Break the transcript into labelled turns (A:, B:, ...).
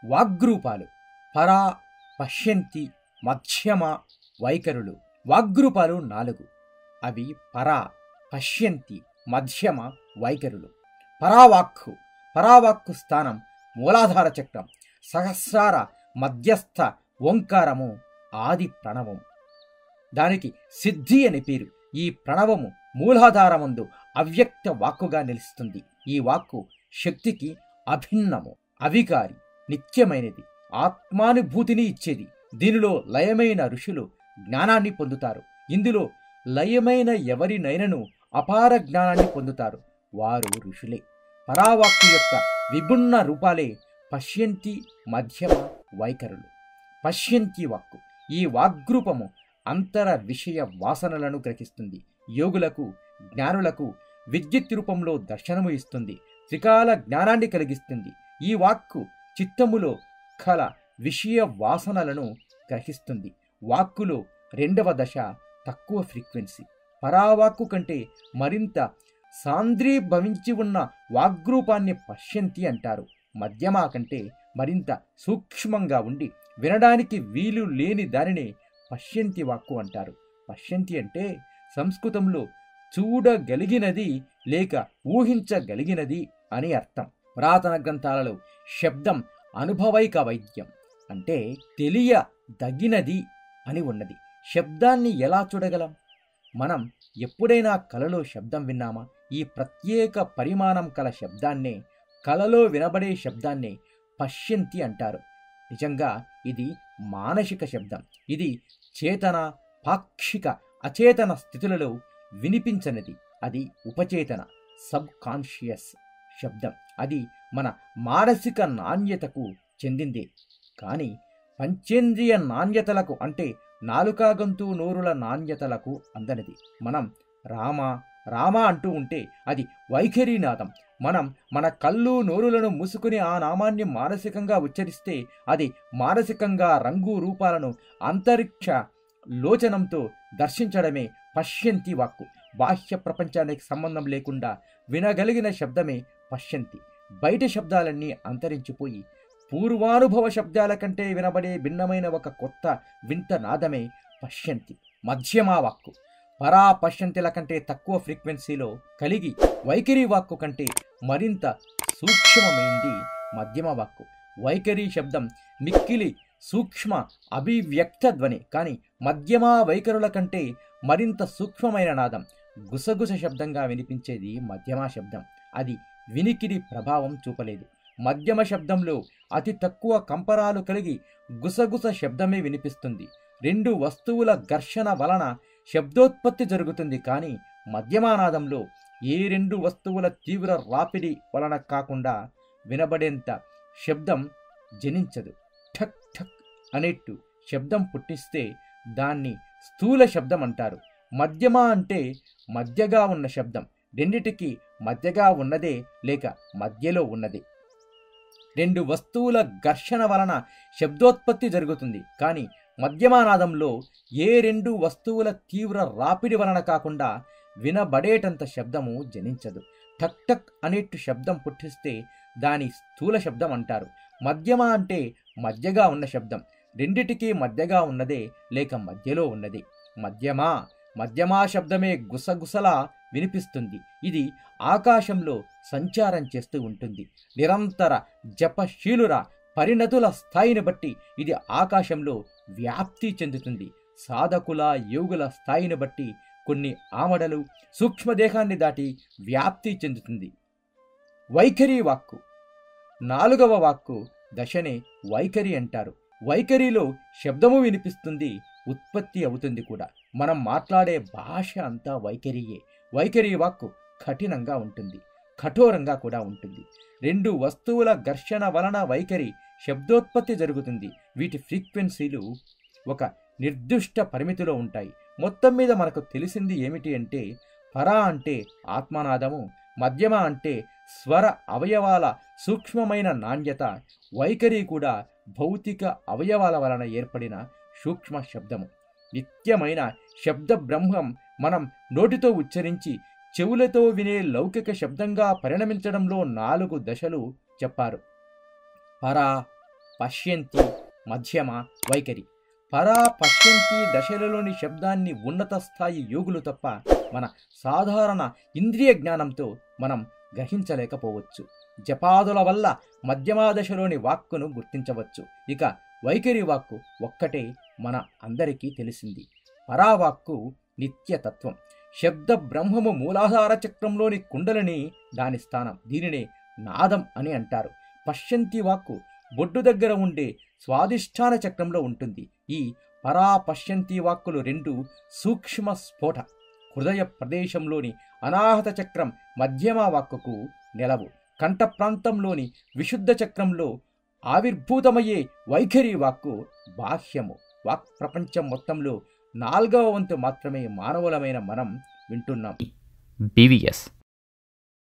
A: వాగ్రూపాలు పరా, పశ్యంతి, మధ్యమ, వైఖరులు. వాగ్రూపాలు 4. అవి పరా, పశ్యంతి, మధ్యమ, వైఖరులు. పరావాక్కు. పరావాక్కు స్థానం మూలాధార చక్రం, సహస్రార మధ్యస్థ ఓంకారము, ఆది ప్రణవం. దానికి సిద్ధి అని పేరు. ఈ ప్రణవము మూలాధారమందు అవ్యక్త వాక్కుగా నిలుస్తుంది. ఈ వాక్కు శక్తికి అభిన్నము, అవికారి, నిత్యమైనది, ఆత్మానుభూతిని ఇచ్చేది. దీనిలో లయమైన ఋషులు జ్ఞానాన్ని పొందుతారు. ఇందులో లయమైన ఎవరినైనను అపార జ్ఞానాన్ని పొందుతారు. వారు ఋషులే. పరావాక్కు యొక్క విభిన్న రూపాలే పశ్యంతి, మధ్యమ, వైఖరులు. పశ్యంతి వాక్కు. ఈ వాగ్రూపము అంతర విషయ వాసనలను గ్రహిస్తుంది. యోగులకు, జ్ఞానులకు విద్యుత్ రూపంలో దర్శనము ఇస్తుంది. త్రికాల జ్ఞానాన్ని కలిగిస్తుంది. ఈ వాక్కు చిత్తములో కల విషయ వాసనలను గ్రహిస్తుంది. వాక్కులో 2వ దశ తక్కువ ఫ్రీక్వెన్సీ. పరావాక్కు కంటే మరింత సాంద్రీభవించి ఉన్న వాగ్రూపాన్ని పశ్యంతి అంటారు. మధ్యమ కంటే మరింత సూక్ష్మంగా ఉండి వినడానికి వీలు లేని దానినే పశ్యంతి వాక్కు అంటారు. పశ్యంతి అంటే సంస్కృతంలో చూడగలిగినది లేక ఊహించగలిగినది అని అర్థం. పురాతన గ్రంథాలలో శబ్దం అనుభవైక వైద్యం అంటే తెలియదగినది అని ఉన్నది. శబ్దాన్ని ఎలా చూడగలం? మనం ఎప్పుడైనా కలలో శబ్దం విన్నామా? ఈ ప్రత్యేక పరిమాణం కల శబ్దాన్నే, కలలో వినబడే శబ్దాన్నే పశ్యంతి అంటారు. నిజంగా ఇది మానసిక శబ్దం. ఇది చేతన, పాక్షిక, అచేతన స్థితులలో వినిపించనిది. అది ఉపచేతన, సబ్ కాన్షియస్ శబ్దం. అది మన మానసిక నాణ్యతకు చెందిందే కానీ పంచేంద్రియ నాణ్యతలకు అంటే నాలుకా గొంతు నోరుల నాణ్యతలకు అందనిది. మనం రామ రామ అంటూ ఉంటే అది వైఖరీనాదం. మనం మన కళ్ళు నోరులను మూసుకుని ఆ నామాన్ని మానసికంగా ఉచ్చరిస్తే అది మానసికంగా రంగు రూపాలను అంతరిక్ష లోచనంతో దర్శించడమే పశ్యంతి వాక్కు. బాహ్య ప్రపంచానికి సంబంధం లేకుండా వినగలిగిన శబ్దమే పశ్యంతి. బయట శబ్దాలన్నీ అంతరించిపోయి పూర్వానుభవ శబ్దాల కంటే వినబడే భిన్నమైన ఒక కొత్త వింత నాదమే పశ్యంతి. మధ్యమా వాక్కు పరా పశ్యంతిల కంటే తక్కువ ఫ్రీక్వెన్సీలో కలిగి వైఖరి వాక్కు కంటే మరింత సూక్ష్మమైంది మధ్యమ వాక్కు. వైఖరి శబ్దం మిక్కిలి సూక్ష్మ అభివ్యక్త ధ్వని కానీ మధ్యమా వైఖరుల కంటే మరింత సూక్ష్మమైన నాదం, గుసగుస శబ్దంగా వినిపించేది మధ్యమా శబ్దం. అది వినికిడి ప్రభావం చూపలేదు. మధ్యమ శబ్దంలో అతి తక్కువ కంపరాలు కలిగి గుసగుస శబ్దమే వినిపిస్తుంది. 2 వస్తువుల ఘర్షణ వలన శబ్దోత్పత్తి జరుగుతుంది కానీ మధ్యమానాదంలో ఏ 2 వస్తువుల తీవ్ర రాపిడి వలన కాకుండా వినబడేంత శబ్దం జనించదు. ఠక్ ఠక్ అనేట్టు శబ్దం పుట్టిస్తే దాన్ని స్థూల శబ్దం అంటారు. మధ్యమ అంటే మధ్యగా ఉన్న శబ్దం. రెండిటికి మధ్యగా ఉన్నదే లేక మధ్యలో ఉన్నదే. 2 వస్తువుల ఘర్షణ వలన శబ్దోత్పత్తి జరుగుతుంది కానీ మధ్యమానాదంలో ఏ 2 వస్తువుల తీవ్ర రాపిడి వలన కాకుండా వినబడేటంత శబ్దము జనించదు. ఠక్ ఠక్ అనేట్టు శబ్దం పుట్టిస్తే దాని స్థూల శబ్దం అంటారు. మధ్యమ అంటే మధ్యగా ఉన్న శబ్దం. రెండిటికీ మధ్యగా ఉన్నదే లేక మధ్యలో ఉన్నదే. మధ్యమా శబ్దమే గుసగుసలా వినిపిస్తుంది. ఇది ఆకాశంలో సంచారం చేస్తూ ఉంటుంది. నిరంతర జపశీలుర పరిణతుల స్థాయిని బట్టి ఇది ఆకాశంలో వ్యాప్తి చెందుతుంది. సాధకుల యోగుల స్థాయిని బట్టి కొన్ని ఆమడలు సూక్ష్మదేహాన్ని దాటి వ్యాప్తి చెందుతుంది. వైఖరి వాక్కు 4వ వాక్కు దశనే వైఖరి అంటారు. వైఖరిలో శబ్దము వినిపిస్తుంది, ఉత్పత్తి అవుతుంది కూడా. మనం మాట్లాడే భాష అంతా వైఖరియే. వైఖరి వాక్కు కఠినంగా ఉంటుంది, కఠోరంగా కూడా ఉంటుంది. 2 వస్తువుల ఘర్షణ వలన వైఖరి శబ్దోత్పత్తి జరుగుతుంది. వీటి ఫ్రీక్వెన్సీలు ఒక నిర్దిష్ట పరిమితిలో ఉంటాయి. మొత్తం మీద మనకు తెలిసింది ఏమిటి అంటే పరా అంటే ఆత్మనాదము, మధ్యమ అంటే స్వర అవయవాల సూక్ష్మమైన నాణ్యత, వైఖరి కూడా భౌతిక అవయవాల వలన ఏర్పడిన సూక్ష్మ శబ్దము. నిత్యమైన శబ్ద బ్రహ్మం మనం నోటితో ఉచ్చరించి చెవులతో వినే లౌకిక శబ్దంగా పరిణమించడంలో 4 దశలు చెప్పారు. పరా, పశ్యంతి మధ్యమ వైఖరి. పరా పశ్యంతి దశలలోని శబ్దాన్ని ఉన్నత స్థాయి యోగులు తప్ప మన సాధారణ ఇంద్రియ జ్ఞానంతో మనం గ్రహించలేకపోవచ్చు. జపాదుల వల్ల మధ్యమా దశలోని వాక్కును గుర్తించవచ్చు. ఇక వైఖరి వాక్కు ఒక్కటే మన అందరికీ తెలిసింది. పరావాక్కు నిత్యతత్వం. శబ్ద బ్రహ్మము మూలాధార చక్రంలోని కుండలిని దాని స్థానం. దీనినే నాదం అని అంటారు. పశ్యంతి వాక్కు బొడ్డు దగ్గర ఉండే స్వాదిష్టాన చక్రంలో ఉంటుంది. ఈ పరా పశ్యంతి వాక్కులు రెండు సూక్ష్మ స్ఫోట. హృదయ ప్రదేశంలోని అనాహత చక్రం మధ్యమ వాక్కుకు నెలవు. కంఠ ప్రాంతంలోని విశుద్ధ చక్రంలో ఆవిర్భూతమయ్యే వైఖరి వాక్కు బాహ్యము. వాక్ ప్రపంచం మొత్తంలో 4వ వంతు మాత్రమే మానవులమైన మనం వింటున్నాం.
B: BVS